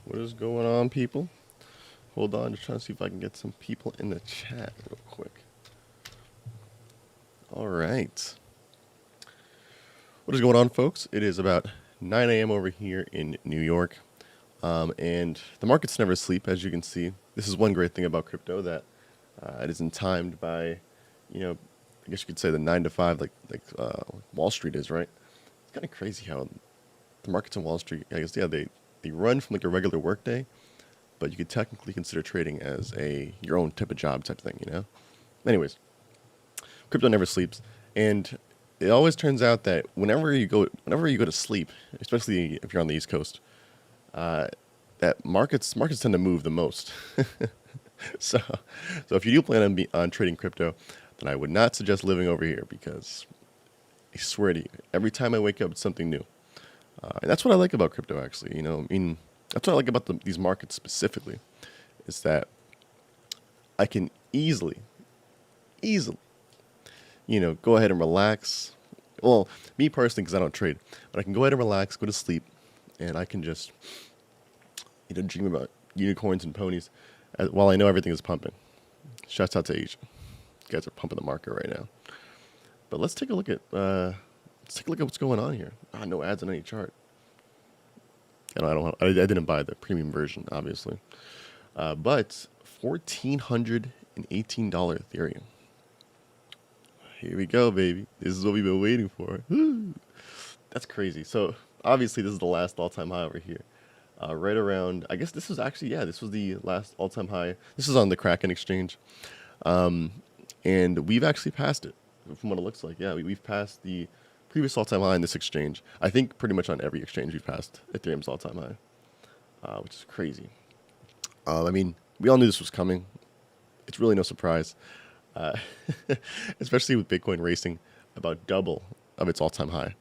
What is going on, people? Hold on, just trying to see if I can get some people in the chat real quick. All right. What is going on, folks? It is about 9 a.m. over here in New York. And the markets never sleep, as you can see. This is one great thing about crypto, that it isn't timed by, I guess you could say the 9 to 5 like Wall Street is, right? It's kind of crazy how the markets on Wall Street, I guess, yeah, they run from like a regular workday, but you could technically consider trading as your own type of job type thing. Anyways, crypto never sleeps, and it always turns out that whenever you go to sleep, especially if you're on the East Coast, that markets tend to move the most. so if you do plan on trading crypto, then I would not suggest living over here, because I swear to you, every time I wake up, it's something new. And that's what I like about crypto, actually. That's what I like about these markets specifically, is that I can easily, go ahead and relax. Well, me personally, because I don't trade, but I can go ahead and relax, go to sleep, and I can just, dream about unicorns and ponies while I know everything is pumping. Shouts out to Asia. You guys are pumping the market right now. But let's take a look at what's going on here. No ads on any chart. I didn't buy the premium version, obviously. But $1,418 Ethereum. Here we go, baby. This is what we've been waiting for. Woo. That's crazy. So obviously this is the last all-time high over here. Right around, I guess this was the last all-time high. This is on the Kraken exchange. And we've actually passed it, from what it looks like. Yeah, we've passed the previous all-time high in this exchange. I think pretty much on every exchange we've passed Ethereum's all-time high, which is crazy. We all knew this was coming. It's really no surprise, especially with Bitcoin racing about double of its all-time high.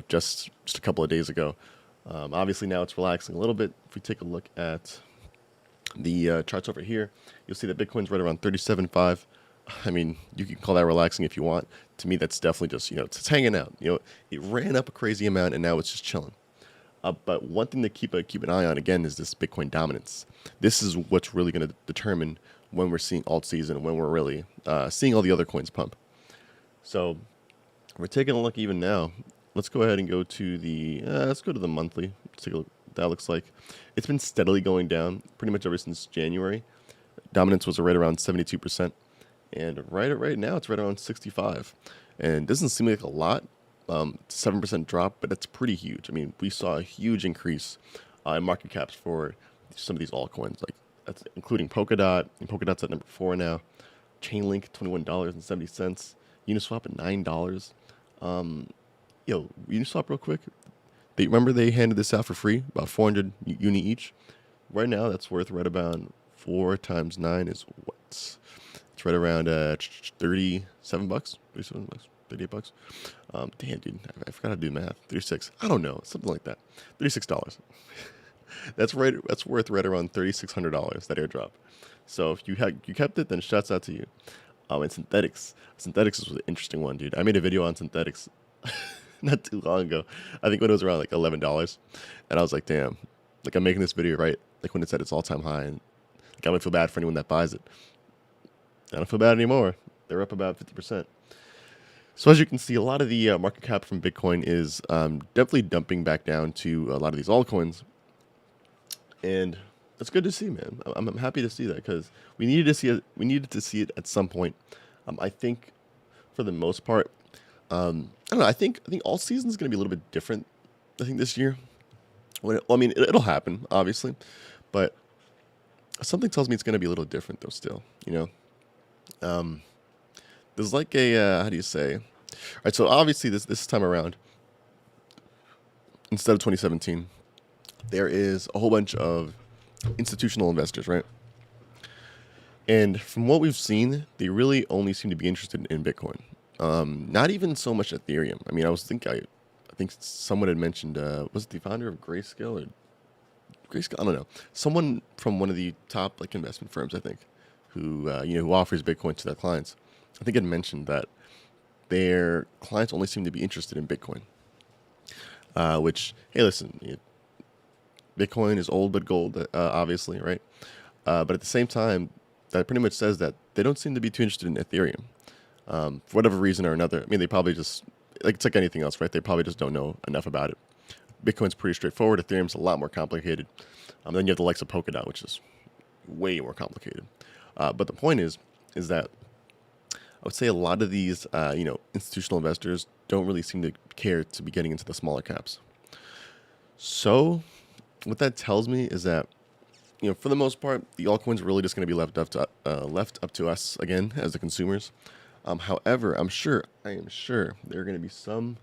Just a couple of days ago. Obviously now it's relaxing a little bit. If we take a look at the charts over here, you'll see that Bitcoin's right around 37.5. You can call that relaxing if you want. To me, that's definitely just, it's hanging out. It ran up a crazy amount, and now it's just chilling. But one thing to keep an eye on, again, is this Bitcoin dominance. This is what's really going to determine when we're seeing alt season and when we're really seeing all the other coins pump. So we're taking a look even now. Let's go ahead and go to the monthly. Let's take a look what that looks like. It's been steadily going down pretty much ever since January. Dominance was right around 72%. And right now, it's right around 65. And it doesn't seem like a lot, 7% drop, but that's pretty huge. We saw a huge increase in market caps for some of these altcoins, like that's including Polkadot. And Polkadot's at number 4 now. Chainlink, $21.70. Uniswap at $9. Uniswap real quick. Remember they handed this out for free, about 400 uni each. Right now, that's worth right about 4 times 9 is what? It's right around $37, $38. Damn, dude, I forgot how to do math. 36. I don't know, something like that. $36. That's worth right around $3,600. That airdrop. So if you kept it, then shouts out to you. And synthetics. Synthetics is an interesting one, dude. I made a video on synthetics not too long ago. I think when it was around like $11, and I was like, damn, like I'm making this video right, like when it's at its all-time high, and like I'm gonna feel bad for anyone that buys it. I don't feel bad anymore. They're up about 50%. So as you can see, a lot of the market cap from Bitcoin is definitely dumping back down to a lot of these altcoins. And that's good to see, man. I'm happy to see that, because we needed to see it. We needed to see it at some point. I think, for the most part, I don't know. I think all season is going to be a little bit different. I think this year. It'll happen, obviously, but something tells me it's going to be a little different, though. Still, there's like a how do you say? All right, so obviously this time around, instead of 2017, there is a whole bunch of institutional investors, right? And from what we've seen, they really only seem to be interested in Bitcoin. Not even so much Ethereum. I think someone had mentioned, was it the founder of Grayscale? I don't know. Someone from one of the top investment firms, I think, who who offers Bitcoin to their clients. I think had mentioned that their clients only seem to be interested in Bitcoin. Which, hey, listen, Bitcoin is old but gold, obviously, right? But at the same time, that pretty much says that they don't seem to be too interested in Ethereum for whatever reason or another. I mean, they probably just, like, it's like anything else, right? They probably just don't know enough about it. Bitcoin's pretty straightforward. Ethereum's a lot more complicated. Then you have the likes of Polkadot, which is way more complicated. But the point is that I would say a lot of these, institutional investors don't really seem to care to be getting into the smaller caps. So what that tells me is that, for the most part, the altcoins are really just going to be left up to us again as the consumers. However, I am sure there are going to be some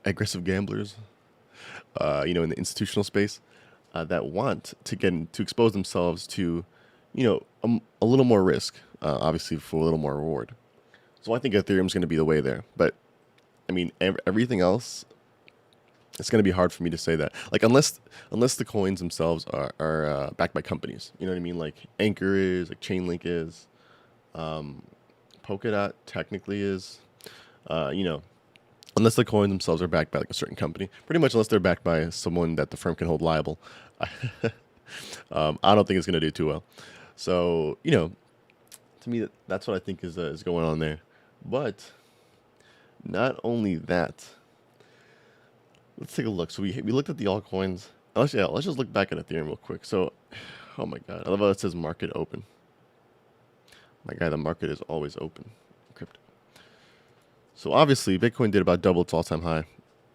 aggressive gamblers, in the institutional space, that want to expose themselves to, a little more risk, obviously for a little more reward. So I think Ethereum's going to be the way there. But I mean, everything else, it's going to be hard for me to say that. Like, unless the coins themselves are backed by companies, you know what I mean? Like Anchor is, like Chainlink is, Polkadot technically is, unless the coins themselves are backed by like a certain company, pretty much unless they're backed by someone that the firm can hold liable. I don't think it's going to do too well. So, to me, that's what I think is going on there. But not only that, let's take a look. So we looked at the altcoins. Let's just look back at Ethereum real quick. So, oh my God, I love how it says market open. My guy, the market is always open. Crypto. So obviously, Bitcoin did about double its all-time high.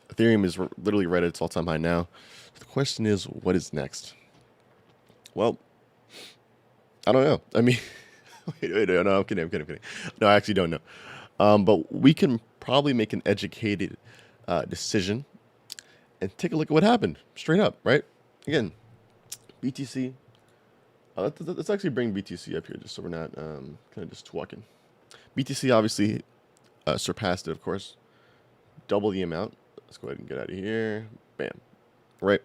Ethereum is literally right at its all-time high now. So the question is, what is next? Well, I don't know. I mean, wait, no, I'm kidding. No, I actually don't know. But we can probably make an educated decision and take a look at what happened straight up, right? Again, BTC. Let's actually bring BTC up here just so we're not kind of just talking. BTC obviously surpassed it, of course. Double the amount. Let's go ahead and get out of here. Bam. Right.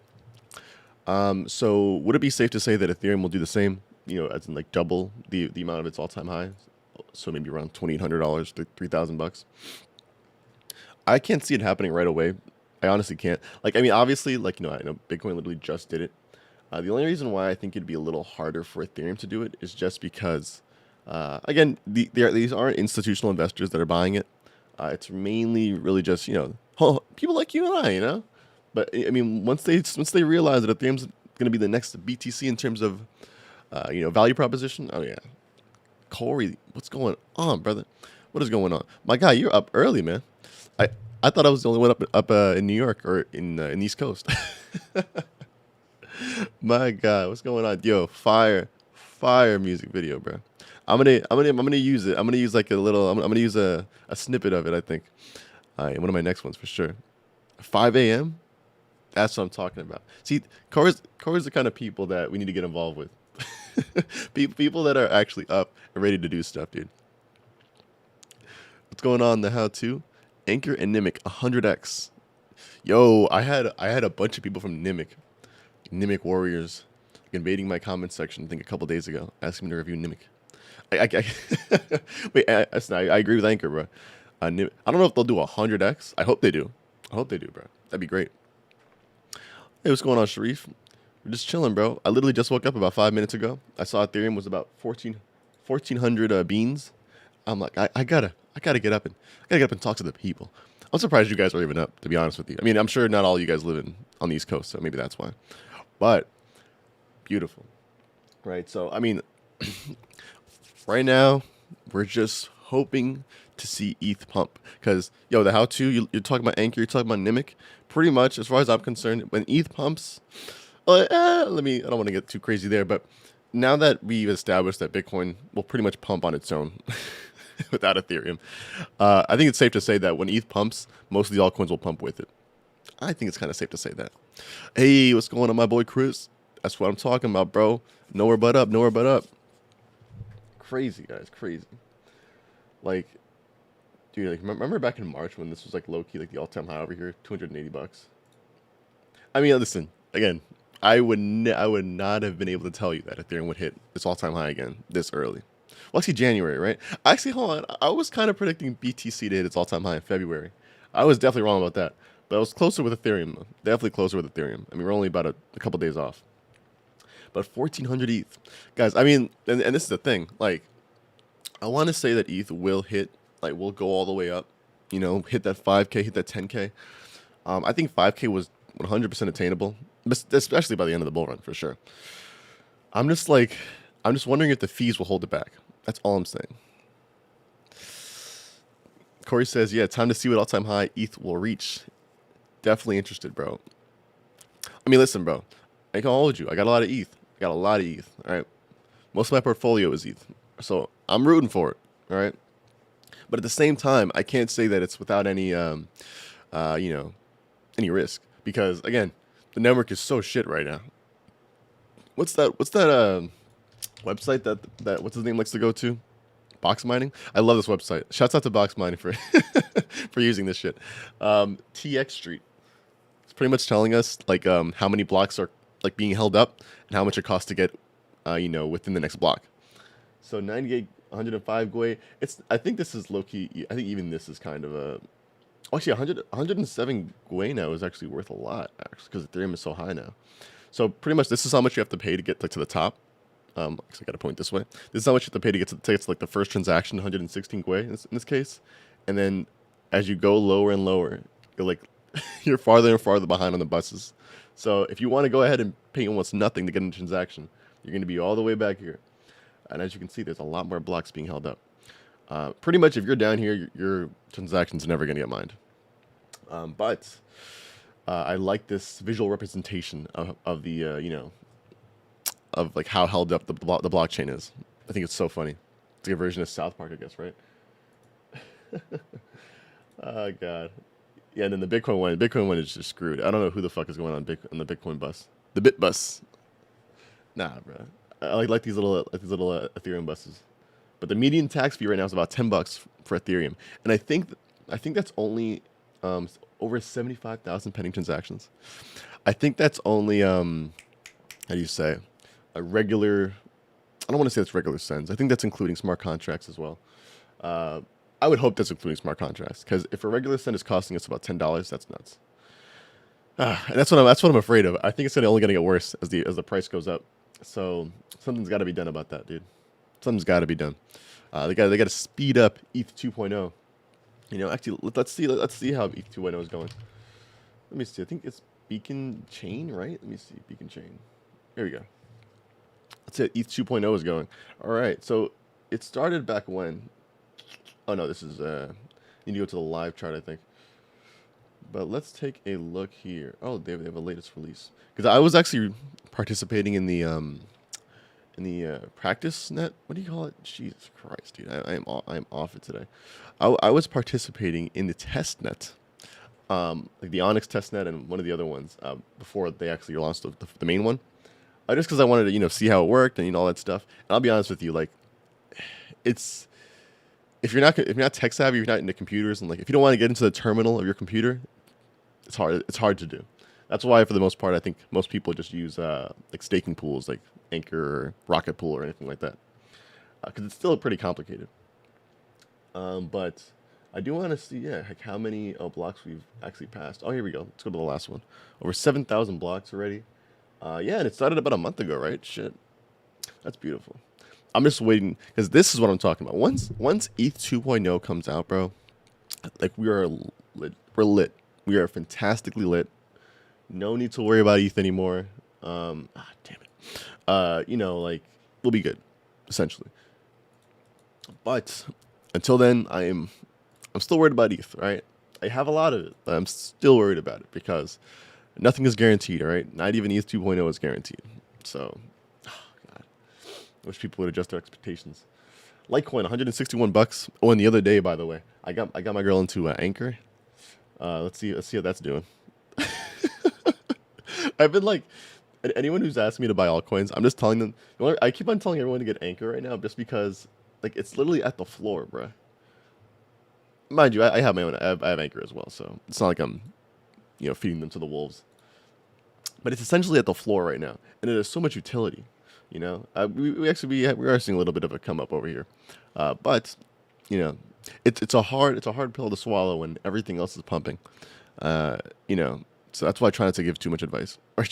So would it be safe to say that Ethereum will do the same, as in like double the amount of its all-time high? So maybe around $2,800 to $3,000. I can't see it happening right away. I honestly can't. Like, I mean, obviously, like, I know Bitcoin literally just did it. The only reason why I think it'd be a little harder for Ethereum to do it is just because, again, these aren't institutional investors that are buying it. It's mainly really just, people like you and I, But I mean, once they realize that Ethereum's going to be the next BTC in terms of, value proposition. Oh yeah, Corey, what's going on, brother? What is going on, my guy? You're up early, man. I thought I was the only one up in New York or in the East Coast. My God, what's going on? Yo, fire music video, bro. I'm gonna use it. I'm gonna use like a little. I'm gonna use a snippet of it. I think. One of my next ones for sure. 5 a.m. That's what I'm talking about. See, Corey's the kind of people that we need to get involved with. People that are actually up and ready to do stuff, dude. What's going on? The how-to? Anchor and Nimic 100x. Yo, I had a bunch of people from Nimic warriors, invading my comment section. I think a couple days ago, asking me to review Nimic. Wait, I agree with Anchor, bro. I don't know if they'll do 100x. I hope they do. Bro. That'd be great. Hey, what's going on, Sharif? We're just chilling, bro. I literally just woke up about 5 minutes ago. I saw Ethereum was about 1,400 beans. I'm like, I gotta get up and talk to the people. I'm surprised you guys are even up, to be honest with you. I mean, I'm sure not all you guys live on the East Coast, so maybe that's why. But beautiful, right? So I mean, right now we're just hoping to see ETH pump, because the how-to, you're talking about Anchor, you're talking about Nimic. Pretty much, as far as I'm concerned, when ETH pumps, I don't want to get too crazy there, but now that we've established that Bitcoin will pretty much pump on its own without Ethereum, I think it's safe to say that when ETH pumps, most of the altcoins will pump with it. I think it's kind of safe to say that. Hey, what's going on, my boy Chris? That's what I'm talking about, bro. Nowhere but up. Crazy, guys, crazy. Like, dude, like, remember back in March when this was like low key, like the all-time high over here, $280. I mean, listen, again, I would not have been able to tell you that Ethereum would hit its all-time high again this early. Well, actually, January, right? Actually, hold on. I was kind of predicting BTC to hit its all-time high in February. I was definitely wrong about that. But I was closer with Ethereum, though. Definitely closer with Ethereum. I mean, we're only about a couple days off. But 1,400 ETH. Guys, I mean, and this is the thing. Like, I want to say that ETH will hit, like, will go all the way up. You know, hit that 5K, hit that 10K. I think 5K was 100% attainable, especially by the end of the bull run, for sure. I'm just wondering if the fees will hold it back. That's all I'm saying. Corey says, yeah, time to see what all-time high ETH will reach. Definitely interested, bro. I mean, listen, bro. I can hold you. I got a lot of ETH. All right? Most of my portfolio is ETH. So I'm rooting for it, all right? But at the same time, I can't say that it's without any, any risk. Because, again, the network is so shit right now. What's that website that what's his name likes to go to? Box mining. I love this website. Shouts out to Box Mining for for using this shit. TX Street. It's pretty much telling us like how many blocks are like being held up and how much it costs to get within the next block. So 98, 105 Gwei. I think this is low key. I think even this is kind of a. Actually, 107 Gwei now is actually worth a lot, actually, because Ethereum is so high now. So pretty much, this is how much you have to pay to get to the top. I got to point this way. This is how much you have to pay to get to like the first transaction, 116 Gwei in this case. And then as you go lower and lower, you're farther and farther behind on the buses. So if you want to go ahead and pay almost nothing to get in a transaction, you're going to be all the way back here. And as you can see, there's a lot more blocks being held up. Pretty much, if you're down here, your transaction's never going to get mined. But I like this visual representation of the of like how held up the blockchain is. I think it's so funny. It's like a version of South Park, I guess, right? Oh god. Yeah, and then the Bitcoin one is just screwed. I don't know who the fuck is going on the Bitcoin bus. The Bit bus. Nah, bro. I like these little Ethereum buses. But the median tax fee right now is about $10 for Ethereum, and I think that's only over 75,000 pending transactions. I think that's only how do you say, a regular. I don't want to say it's regular sends. I think that's including smart contracts as well. I would hope that's including smart contracts, because if a regular send is costing us about $10, that's nuts. And that's what I'm afraid of. I think it's only gonna get worse as the price goes up. So something's got to be done about that, dude. Something's got to be done. They got to speed up ETH 2.0. You know, actually, let's see how ETH 2.0 is going. Let me see. I think it's Beacon Chain, right? Let me see. Beacon Chain. Here we go. Let's see how ETH 2.0 is going. All right. So it started back when. Oh no, this is. You need to go to the live chart, I think. But let's take a look here. Oh, they have a latest release. Because I was actually participating in the practice net. What do you call it? Jesus Christ, dude! I am off it today. I was participating in the test net, like the Onyx test net and one of the other ones before they actually launched the main one. Just because I wanted to see how it worked and all that stuff. And I'll be honest with you, like it's if you're not tech savvy, if you're not into computers, and like if you don't want to get into the terminal of your computer, it's hard to do. That's why, for the most part, I think most people just use like staking pools, like Anchor or Rocket Pool or anything like that, because it's still pretty complicated. But I do want to see, like how many blocks we've actually passed. Oh, here we go. Let's go to the last one. Over 7,000 blocks already. Yeah, and it started about a month ago, right? Shit, that's beautiful. I'm just waiting, because this is what I'm talking about. Once ETH 2.0 comes out, bro, like we are lit. We're lit. We are fantastically lit. No need to worry about ETH anymore. Damn it. Like we'll be good, essentially. But until then, I'm still worried about ETH, right? I have a lot of it, but I'm still worried about it because nothing is guaranteed, right? Not even ETH 2.0 is guaranteed. So, God, I wish people would adjust their expectations. Litecoin, $161. Oh, and the other day, by the way, I got my girl into Anchor. Let's see how that's doing. I've been like, anyone who's asked me to buy altcoins, I'm just telling them. I keep on telling everyone to get Anchor right now, just because like it's literally at the floor, bro. Mind you, I have my own. I have Anchor as well, so it's not like I'm, feeding them to the wolves. But it's essentially at the floor right now, and it has so much utility. We are seeing a little bit of a come up over here, but it's a hard pill to swallow when everything else is pumping. You know, so that's why I try not to give too much advice, or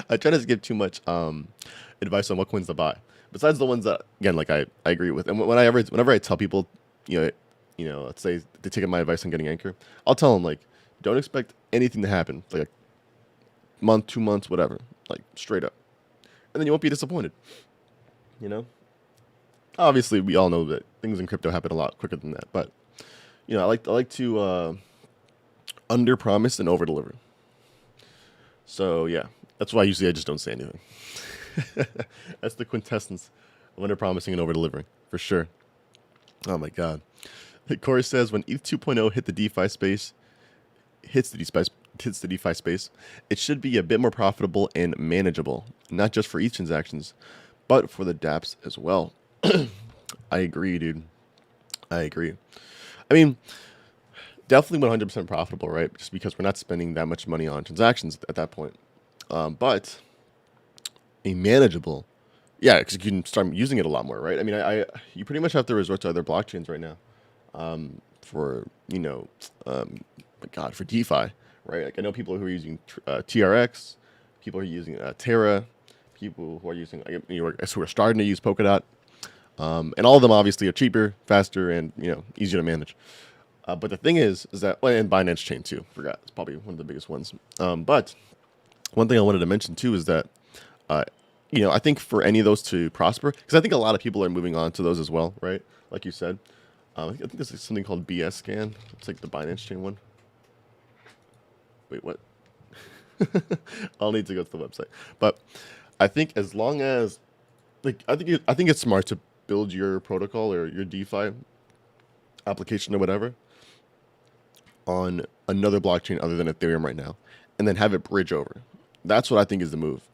I try not to give too much advice on what coins to buy. Besides the ones that, again, like I agree with, and whenever I tell people, let's say they take my advice on getting Anchor, I'll tell them like, don't expect anything to happen, like a month, 2 months, whatever, like straight up, and then you won't be disappointed. You know, obviously we all know that things in crypto happen a lot quicker than that, but I like to under promise and over deliver. So yeah, that's why usually I just don't say anything. That's the quintessence of under promising and over delivering for sure. Oh my god. Corey says when ETH 2.0 hits the DeFi space, it should be a bit more profitable and manageable, not just for ETH transactions, but for the dApps as well. I agree, dude. I agree. I mean, definitely 100% profitable, right? Just because we're not spending that much money on transactions at that point. But a manageable, yeah, because you can start using it a lot more, right? I mean, you pretty much have to resort to other blockchains right now for for DeFi, right? Like I know people who are using TRX, people who are using Terra, people who are using who are starting to use Polkadot, and all of them obviously are cheaper, faster, and easier to manage. But the thing is that, and Binance Chain too, forgot, it's probably one of the biggest ones. But one thing I wanted to mention too is that, I think for any of those to prosper, because I think a lot of people are moving on to those as well, right? Like you said, I think there's something called BS Scan. It's like the Binance Chain one. Wait, what? I'll need to go to the website. But I think as long as, I think it's smart to build your protocol or your DeFi application or whatever on another blockchain other than Ethereum right now, and then have it bridge over. That's what I think is the move,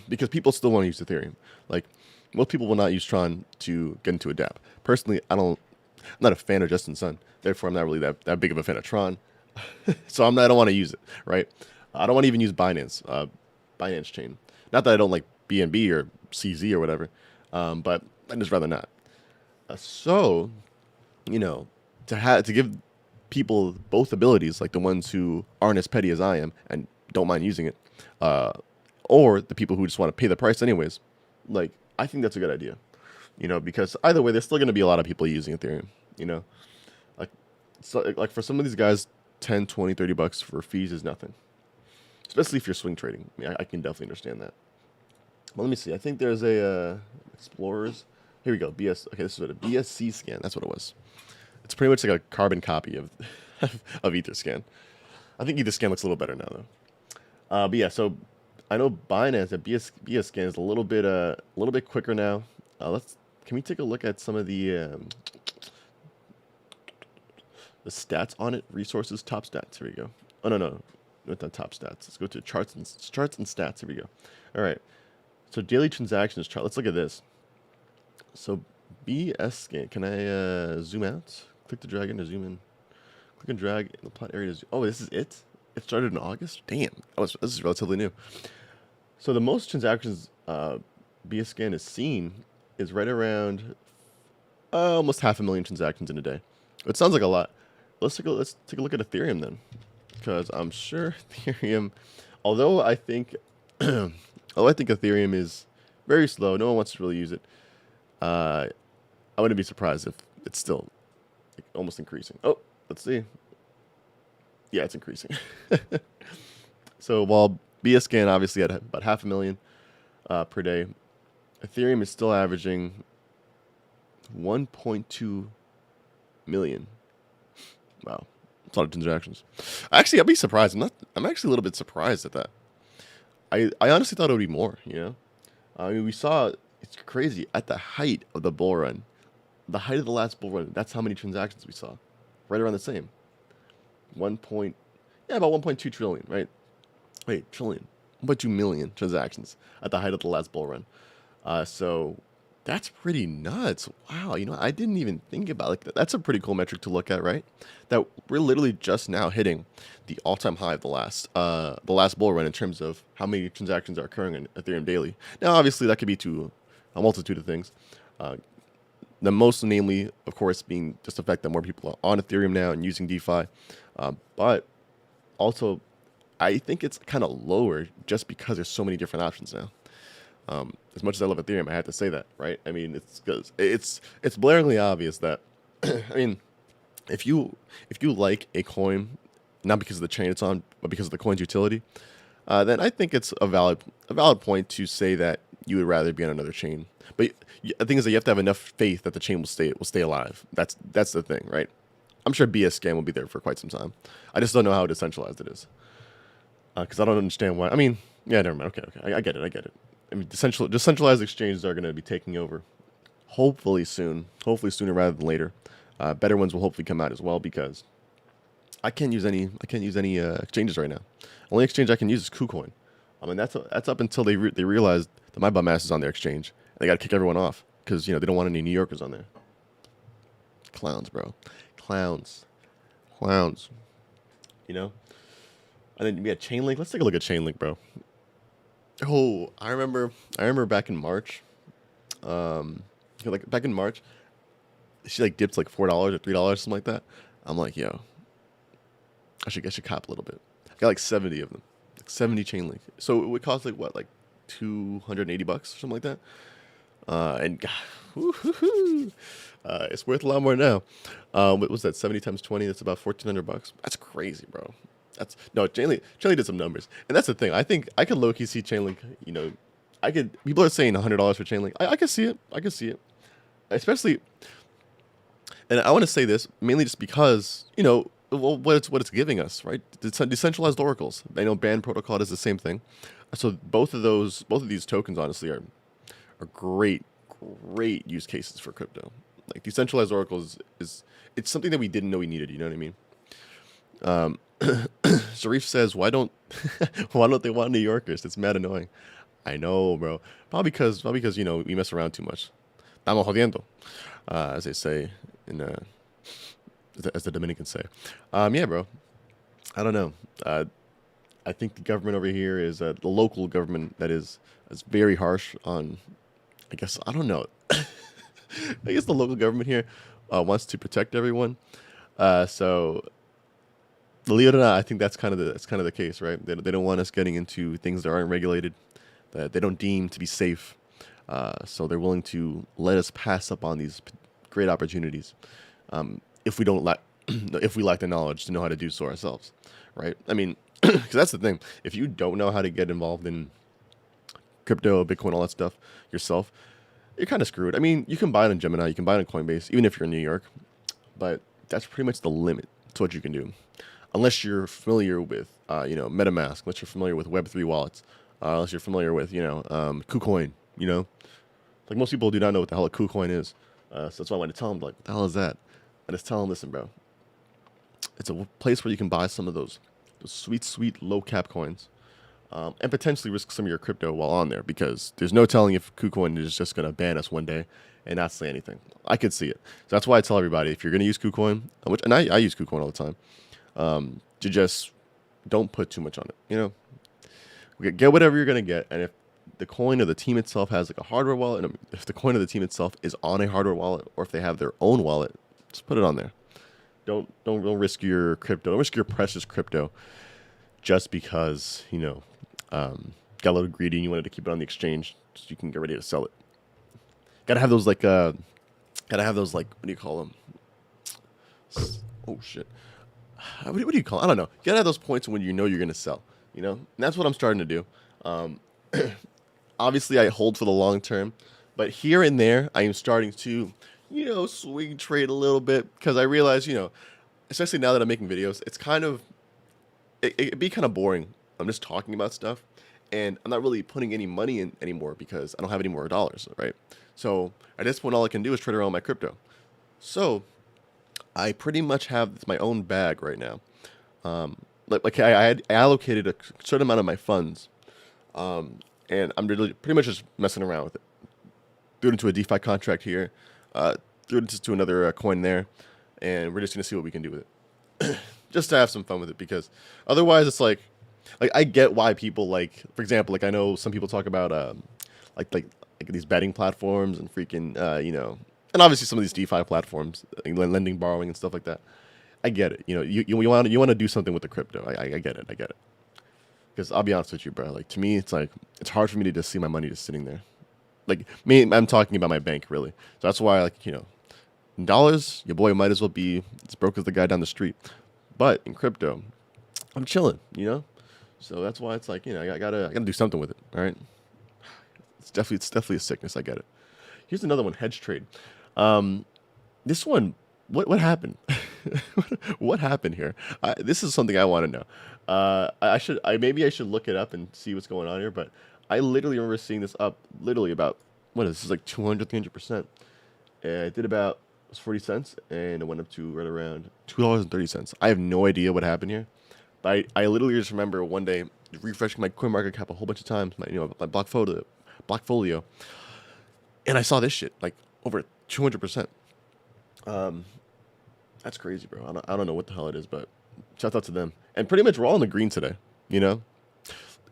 because people still want to use Ethereum. Like most people will not use Tron to get into a dApp. Personally, I'm not a fan of Justin Sun. Therefore, I'm not really that big of a fan of Tron. So I don't want to use it, right? I don't want to even use Binance Chain. Not that I don't like BNB or CZ or whatever, but I'd just rather not. So, to give people both abilities, like the ones who aren't as petty as I am and don't mind using it, or the people who just want to pay the price anyways, like I think that's a good idea. Because either way, there's still going to be a lot of people using Ethereum. Like for some of these guys, 10, 20, $30 for fees is nothing. Especially if you're swing trading. I mean, I can definitely understand that. Well, let me see. I think there's a Explorers. Here we go. BS. Okay, this is what a BSC scan. That's what it was. It's pretty much like a carbon copy of of Etherscan. I think Etherscan looks a little better now though. But yeah, so I know Binance at BS Scan is a little bit quicker now. Can we take a look at some of the stats on it? Resources, top stats. Here we go. Oh no, not top stats. Let's go to charts and stats. Here we go. All right. So daily transactions chart. Let's look at this. So BS Scan. Can I zoom out? Click the drag in to zoom in. Click and drag in the plot area. Oh, this is it. It started in August. Damn. This is relatively new. So the most transactions BS Scan has seen is right around almost 500,000 transactions in a day. It sounds like a lot. Let's take a look at Ethereum then, because I'm sure Ethereum, although I think Ethereum is very slow, no one wants to really use it. I wouldn't be surprised if it's still almost increasing. Oh, let's see. Yeah, it's increasing. So while BS Scan obviously had about 500,000 per day, Ethereum is still averaging 1.2 million. Wow, that's a lot of transactions. Actually, I'd be surprised. I'm actually a little bit surprised at that. I honestly thought it would be more. I mean, we saw, it's crazy, at the height of the bull run, the height of the last bull run. That's how many transactions we saw, right around the same. About 1.2 trillion, right? Wait, trillion. 1.2 million transactions at the height of the last bull run. So that's pretty nuts. Wow, I didn't even think about it. That's a pretty cool metric to look at, right? That we're literally just now hitting the all-time high of the last bull run in terms of how many transactions are occurring in Ethereum daily. Now, obviously, that could be to a multitude of things. The most namely, of course, being just the fact that more people are on Ethereum now and using DeFi. But also, I think it's kind of lower just because there's so many different options now. As much as I love Ethereum, I had to say that, right? I mean, it's because it's blaringly obvious that I mean, if you like a coin, not because of the chain it's on, but because of the coin's utility, then I think it's a valid point to say that you would rather be on another chain. But the thing is that you have to have enough faith that the chain will stay alive. That's the thing, right? I'm sure BS Scam will be there for quite some time. I just don't know how decentralized it is, because I don't understand why. I mean, yeah, never mind. Okay, I get it. I mean, decentralized exchanges are going to be taking over, hopefully soon. Hopefully sooner rather than later. Better ones will hopefully come out as well, because I can't use any exchanges right now. Only exchange I can use is KuCoin. I mean, that's up until they realize that my bum ass is on their exchange, and they got to kick everyone off because they don't want any New Yorkers on there. Clowns, bro, clowns. You know. And then we had Chainlink. Let's take a look at Chainlink, bro. Oh, I remember back in March, like back in March, she like dipped like $4 or $3, something like that. I'm like, yo, I should cop a little bit. I got like 70 of them, like 70 Chainlink. So it would cost like what, like $280 or something like that. And it's worth a lot more now. What was that? 70 times 20. That's about $1,400. That's crazy, bro. Chainlink did some numbers, and that's the thing. I think I could low key see Chainlink. People are saying $100 for Chainlink. I can see it, especially. And I want to say this mainly just because what it's giving us, right? Decentralized oracles. I know Band Protocol does the same thing. So both of these tokens, honestly, are great use cases for crypto. Like decentralized oracles it's something that we didn't know we needed. You know what I mean? Sharif says, why don't they want New Yorkers? It's mad annoying. I know, bro. Probably because we mess around too much. Estamos jodiendo, as they say in as the Dominicans say. Yeah, bro. I don't know. I think the government over here is the local government that is very harsh on. I guess I don't know. I guess the local government here wants to protect everyone. So. Believe it or not, I think that's kind of the case, right? They don't want us getting into things that aren't regulated, that they don't deem to be safe. So they're willing to let us pass up on these great opportunities if we lack the knowledge to know how to do so ourselves, right? I mean, because that's the thing. If you don't know how to get involved in crypto, Bitcoin, all that stuff yourself, you're kind of screwed. I mean, you can buy it on Gemini, you can buy it on Coinbase, even if you're in New York, but that's pretty much the limit to what you can do. Unless you're familiar with, MetaMask, unless you're familiar with Web3 wallets, unless you're familiar with, KuCoin, Like most people do not know what the hell a KuCoin is. So that's why I want to tell them, like, what the hell is that? I just tell them, listen, bro. It's a place where you can buy some of those sweet, low-cap coins and potentially risk some of your crypto while on there, because there's no telling if KuCoin is just going to ban us one day and not say anything. I could see it. So that's why I tell everybody, if you're going to use KuCoin, and I use KuCoin all the time, to just don't put too much on it. Get whatever you're gonna get, and if the coin or the team itself has like a hardware wallet, and if the coin or the team itself is on a hardware wallet, or if they have their own wallet, just put it on there. Don't risk your crypto. Don't risk your precious crypto just because got a little greedy and you wanted to keep it on the exchange so you can get ready to sell it. Gotta have those what do you call them? Oh shit. What do you call it? I don't know. You gotta have those points when you're going to sell, And that's what I'm starting to do. Obviously, I hold for the long term, but here and there, I am starting to, swing trade a little bit, because I realize, especially now that I'm making videos, it's kind of, it'd be kind of boring. I'm just talking about stuff, and I'm not really putting any money in anymore because I don't have any more dollars, right? So at this point, all I can do is trade around my crypto. So I pretty much have my own bag right now. I allocated a certain amount of my funds, and I'm really pretty much just messing around with it. Threw it into a DeFi contract here, threw it into another coin there, and we're just gonna see what we can do with it, just to have some fun with it. Because otherwise, it's like I get why people for example, I know some people talk about like these betting platforms and freaking and obviously some of these DeFi platforms, lending, borrowing, and stuff like that. I get it. You know, you want to do something with the crypto. I get it. I get it. Because I'll be honest with you, bro. Like to me, it's like it's hard for me to just see my money just sitting there. Like me, I'm talking about my bank really. So that's why, like, you know, in dollars, your boy might as well be as broke as the guy down the street. But in crypto, I'm chilling. You know, so that's why it's like, you know, I gotta do something with it. All right. It's definitely a sickness. I get it. Here's another one. Hedge trade. This one, what happened? What happened here? This is something I want to know. Maybe I should look it up and see what's going on here. But I literally remember seeing this up literally about what is this? This is like 200, 300%. And it did about, it was 40 cents, and it went up to right around $2.30. I have no idea what happened here, but I literally just remember one day refreshing my CoinMarketCap a whole bunch of times, my Blockfolio, and I saw this shit like over 200%. That's crazy, bro. I don't know what the hell it is, but shout out to them. And pretty much we're all in the green today. You know,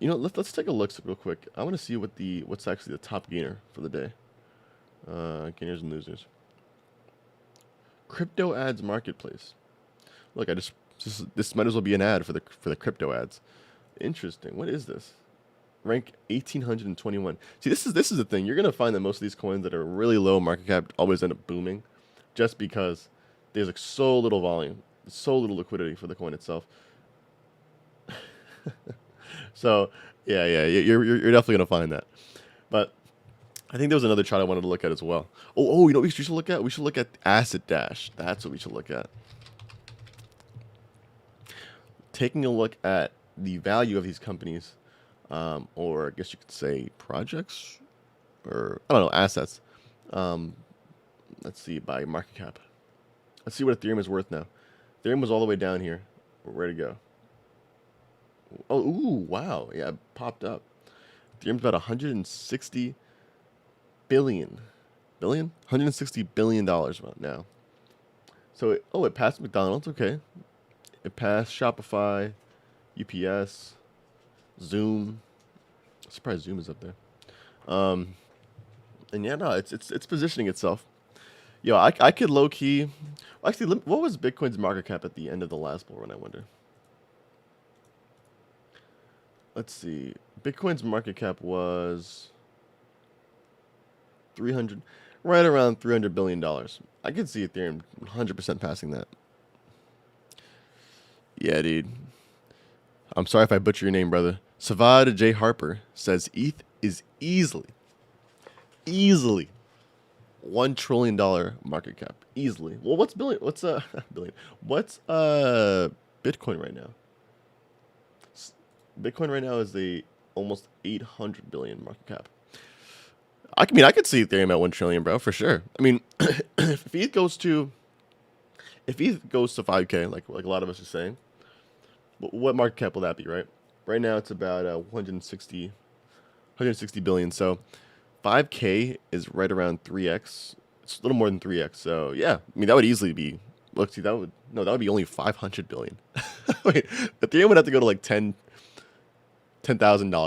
let's take a look real quick. I want to see what's actually the top gainer for the day. Gainers and losers. Crypto ads marketplace. Look, this might as well be an ad for the crypto ads. Interesting. What is this? Rank 1821. See, this is the thing. You're gonna find that most of these coins that are really low market cap always end up booming, just because there's like so little volume, so little liquidity for the coin itself. So yeah, you're definitely gonna find that. But I think there was another chart I wanted to look at as well. You know what we should look at? We should look at Asset Dash. That's what we should look at. Taking a look at the value of these companies, or I guess you could say projects, or I don't know, assets. Let's see, by market cap. Let's see what Ethereum is worth now. Ethereum was all the way down here. Where'd it go? Oh, ooh, wow. Yeah, it popped up. Ethereum's about 160 billion. Billion? $160 billion now. So, it passed McDonald's. Okay. It passed Shopify, UPS, Zoom. I'm surprised Zoom is up there. And yeah, no, it's positioning itself. Yo, I could low key. Actually, what was Bitcoin's market cap at the end of the last bull run? I wonder. Let's see. Bitcoin's market cap was 300, right around $300 billion. I could see Ethereum 100% passing that. Yeah, dude. I'm sorry if I butcher your name, brother. Savad J. Harper says ETH is easily $1 trillion market cap. Easily. Well, what's billion? What's billion? What's Bitcoin right now? Bitcoin right now is the almost 800 billion market cap. I could see Ethereum at 1 trillion, bro, for sure. I mean, if ETH goes to 5K, like a lot of us are saying, what market cap will that be, right? Right now it's about 160 billion. So 5K is right around 3x. It's a little more than 3x. So yeah, I mean that would easily be. Look, see, that would be only 500 billion. Wait, Ethereum would have to go to like $10,000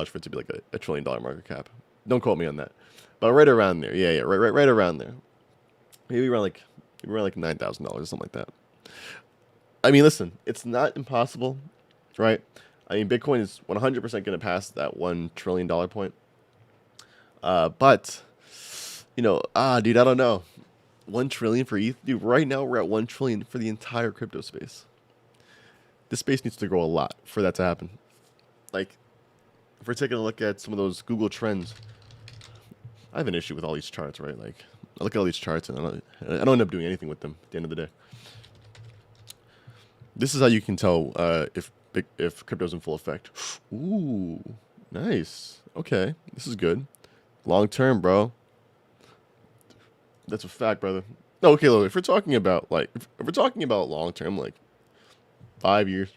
for it to be like a $1 trillion market cap. Don't quote me on that, but right around there. Yeah, right around there. Maybe around like $9,000 or something like that. I mean, listen, it's not impossible, right? I mean, Bitcoin is 100% going to pass that $1 trillion point. But dude, I don't know. 1 trillion for ETH, dude. Right now we're at 1 trillion for the entire crypto space. This space needs to grow a lot for that to happen. Like, if we're taking a look at some of those Google trends, I have an issue with all these charts, right? Like, I look at all these charts and I don't end up doing anything with them at the end of the day. This is how you can tell if crypto's in full effect. Ooh, nice. Okay, this is good. Long term, bro. That's a fact, brother. No, okay, look, if we're talking about long term, like 5 years,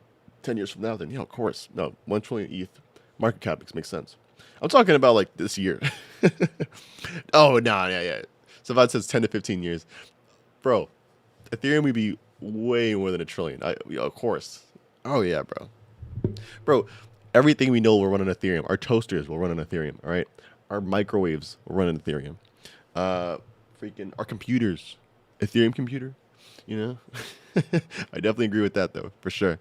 10 years from now, then yeah, of course. No, 1 trillion ETH market cap makes sense. I'm talking about like this year. Oh, nah, yeah. So if I says 10 to 15 years, bro, Ethereum would be way more than $1 trillion. Of course. Oh yeah, bro. Everything we know will run on Ethereum. Our toasters will run on Ethereum. All right. Our microwaves will run on Ethereum. Our computers, Ethereum computer. You know, I definitely agree with that though, for sure.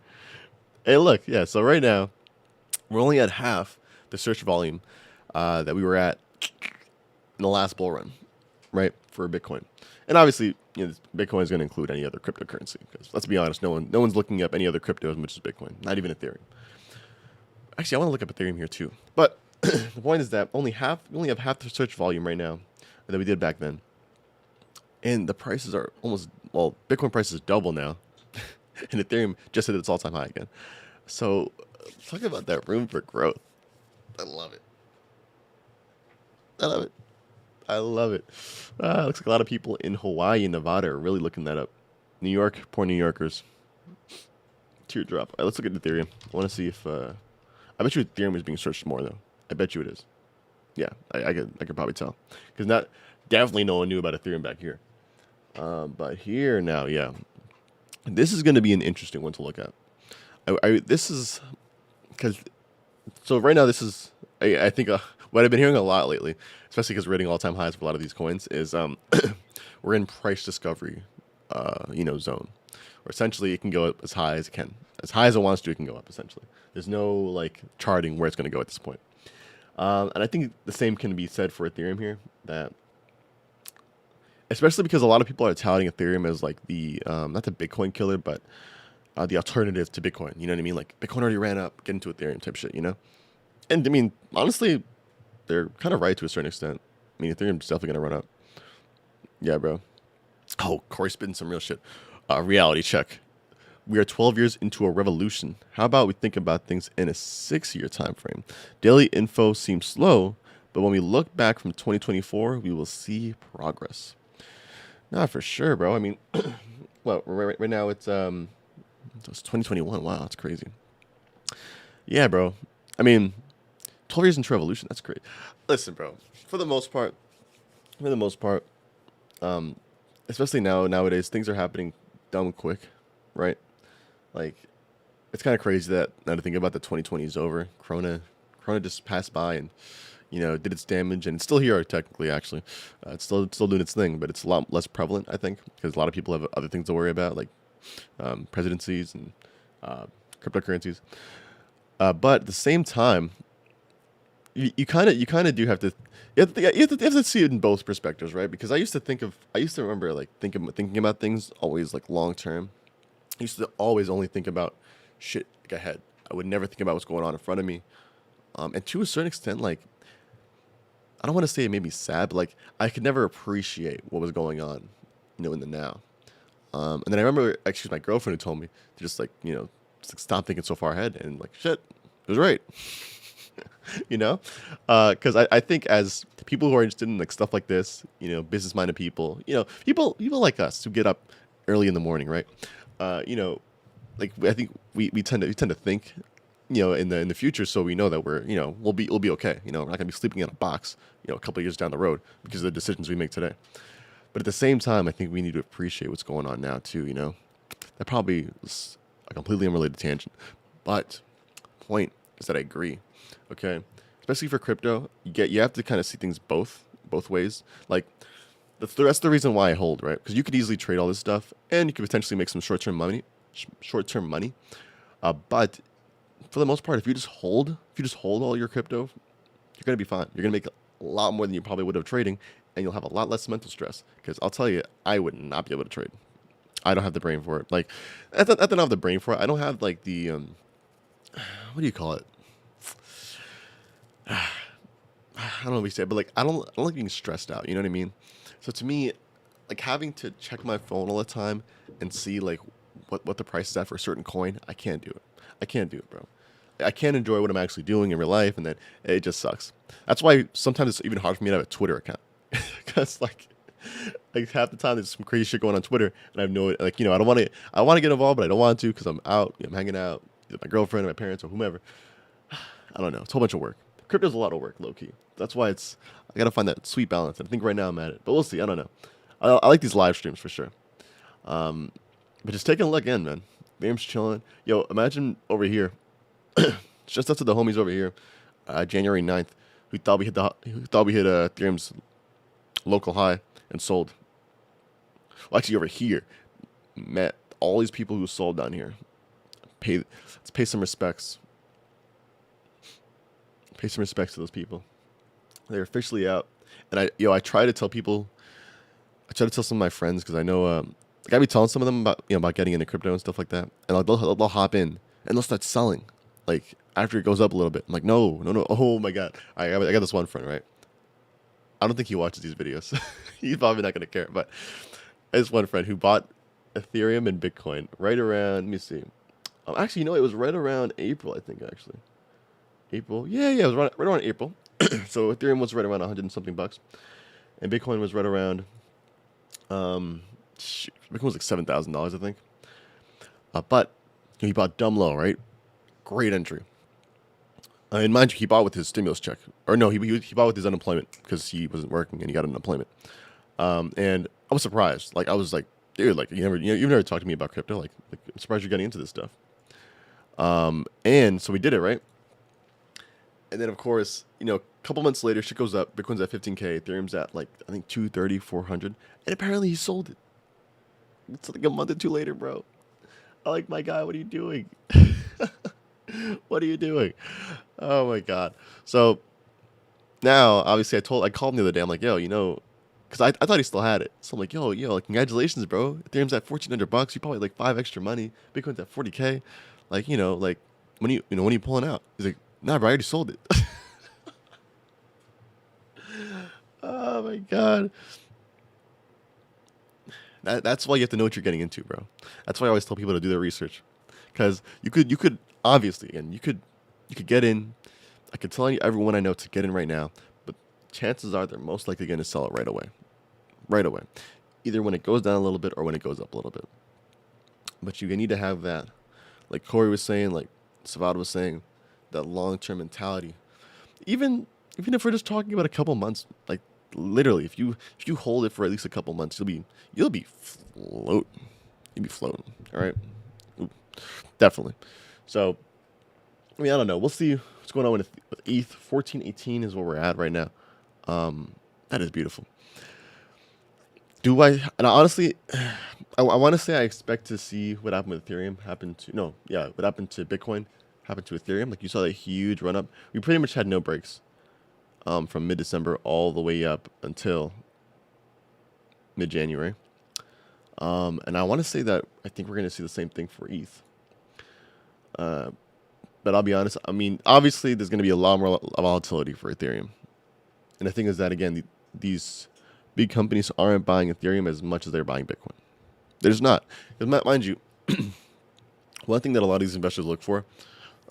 Hey, look, yeah. So right now we're only at half the search volume that we were at in the last bull run, right, for Bitcoin. And obviously, Bitcoin is going to include any other cryptocurrency because let's be honest, no one's looking up any other crypto as much as Bitcoin, not even Ethereum. Actually, I want to look up Ethereum here too. But the point is that we only have half the search volume right now that we did back then, and the prices are Bitcoin price is double now, and Ethereum just hit its all-time high again. So, talk about that room for growth. I love it. I love it. I love it. Looks like a lot of people in Hawaii and Nevada are really looking that up. New York, poor New Yorkers. Teardrop. All right, let's look at Ethereum. I want to see if I bet you Ethereum is being searched more though. I bet you it is. Yeah, I could probably tell because definitely no one knew about Ethereum back here. But here now, yeah, this is going to be an interesting one to look at. This is because right now this is I think what I've been hearing a lot lately, especially because we're hitting all-time highs for a lot of these coins, is we're in price discovery, zone, where essentially it can go up as high as it can, as high as it wants to. It can go up essentially. There's no like charting where it's going to go at this point, and I think the same can be said for Ethereum here. That especially because a lot of people are touting Ethereum as like the not the Bitcoin killer, but the alternative to Bitcoin. You know what I mean? Like Bitcoin already ran up, get into Ethereum type shit. And I mean honestly, they're kind of right to a certain extent. I mean, Ethereum's definitely gonna run up. Yeah, bro. Oh, Corey spitting some real shit. Reality check. We are 12 years into a revolution. How about we think about things in a 6-year time frame? Daily info seems slow, but when we look back from 2024, we will see progress. Nah, for sure, bro. I mean, well, right now it's 2021. Wow, that's crazy. Yeah, bro. I mean, 12 years into revolution. That's great. Listen, bro. For the most part, especially nowadays, things are happening dumb quick, right? Like, it's kind of crazy that now to think about the 2020 is over. Corona just passed by and did its damage, and it's still here technically. Actually, it's still doing its thing, but it's a lot less prevalent, I think, because a lot of people have other things to worry about, like presidencies and cryptocurrencies. But at the same time, you kind of do have to you have to see it in both perspectives, right? Because I used to remember like thinking about things always like long term. I used to always only think about shit like ahead. I would never think about what's going on in front of me. And to a certain extent, like I don't want to say it made me sad, but like I could never appreciate what was going on, in the now. And then I remember actually my girlfriend who told me to just like just like stop thinking so far ahead, and like shit, it was right. Because I think as people who are interested in like stuff like this, business minded people, people like us who get up early in the morning, right? Like I think we tend to think, in the future, so we know that we'll be okay. We're not gonna be sleeping in a box, a couple of years down the road because of the decisions we make today. But at the same time, I think we need to appreciate what's going on now too. That probably was a completely unrelated tangent, but point is that I agree. Okay, especially for crypto, you have to kind of see things both ways. Like that's the reason why I hold, right? Because you could easily trade all this stuff, and you could potentially make some short term money. But for the most part, if you just hold all your crypto, you're gonna be fine. You're gonna make a lot more than you probably would have trading, and you'll have a lot less mental stress. Because I'll tell you, I would not be able to trade. I don't have the brain for it. Like, I don't have the brain for it. I don't have like the what do you call it? I don't know what we say, but like I don't like being stressed out. You know what I mean? So to me, like having to check my phone all the time and see like what the price is at for a certain coin, I can't do it. I can't do it, bro. I can't enjoy what I'm actually doing in real life, and then it just sucks. That's why sometimes it's even hard for me to have a Twitter account because like half the time there's some crazy shit going on Twitter, and I have no like I don't want to. I want to get involved, but I don't want to because I'm out. I'm hanging out with my girlfriend, or my parents, or whomever. I don't know. It's a whole bunch of work. Crypto's a lot of work, low key. That's why I gotta find that sweet balance. And I think right now I'm at it, but we'll see. I don't know. I like these live streams for sure. But just taking a look in, man. Ethereum's chilling. Yo, imagine over here, just us to the homies over here, January 9th, who thought we hit Ethereum's local high and sold. Well, actually over here, met all these people who sold down here. Let's pay some respects. Pay some respects to those people. They're officially out. And I try to tell people, I try to tell some of my friends, because I know, like I be telling some of them about, about getting into crypto and stuff like that. And like, they'll hop in and they'll start selling. Like after it goes up a little bit. I'm like, no. Oh my God. I got this one friend, right? I don't think he watches these videos. He's probably not going to care. But I have this one friend who bought Ethereum and Bitcoin right around, let me see. Actually, it was right around April, I think, actually. April? Yeah, it was right around April. So Ethereum was right around 100 and something bucks. And Bitcoin was right around, Bitcoin was like $7,000, I think. But he bought dumb low, right? Great entry. And mind you, he bought with his stimulus check. Or no, he bought with his unemployment because he wasn't working and he got unemployment. And I was surprised. Like, I was like, dude, like, you've never talked to me about crypto. Like I'm surprised you're getting into this stuff. And so we did it, right? And then, of course, a couple months later, shit goes up. Bitcoin's at 15K. Ethereum's at, like, I think 230, 400. And apparently he sold it. It's like a month or two later, bro. I'm like, my guy, what are you doing? What are you doing? Oh, my God. So now, obviously, I called him the other day. I'm like, yo, because I thought he still had it. So I'm like, yo, like, congratulations, bro. Ethereum's at $1,400. You probably like 5 extra money. Bitcoin's at 40K. Like, like, when are you pulling out? He's like, nah, bro, I already sold it. Oh my God. That's why you have to know what you're getting into, bro. That's why I always tell people to do their research. Because you could obviously, and you could get in. I could tell everyone I know to get in right now, but chances are they're most likely going to sell it right away. Right away. Either when it goes down a little bit or when it goes up a little bit. But you need to have that, like Corey was saying, like Savad was saying, that long-term mentality. Even if we're just talking about a couple months, like literally, if you hold it for at least a couple months, you'll be floating. You'll be floating. All right, ooh, definitely. So, I don't know. We'll see what's going on with ETH. 1418 is where we're at right now. That is beautiful. And honestly, I want to say I expect to see what happened with Ethereum what happened to Bitcoin happened to Ethereum. Like, you saw that huge run up. We pretty much had no breaks from mid-December all the way up until mid-January. And I want to say that I think we're going to see the same thing for ETH. But I'll be honest. Obviously, there's going to be a lot more volatility for Ethereum. And the thing is that, again, these big companies aren't buying Ethereum as much as they're buying Bitcoin. They're just not. Because, mind you, one thing that a lot of these investors look for,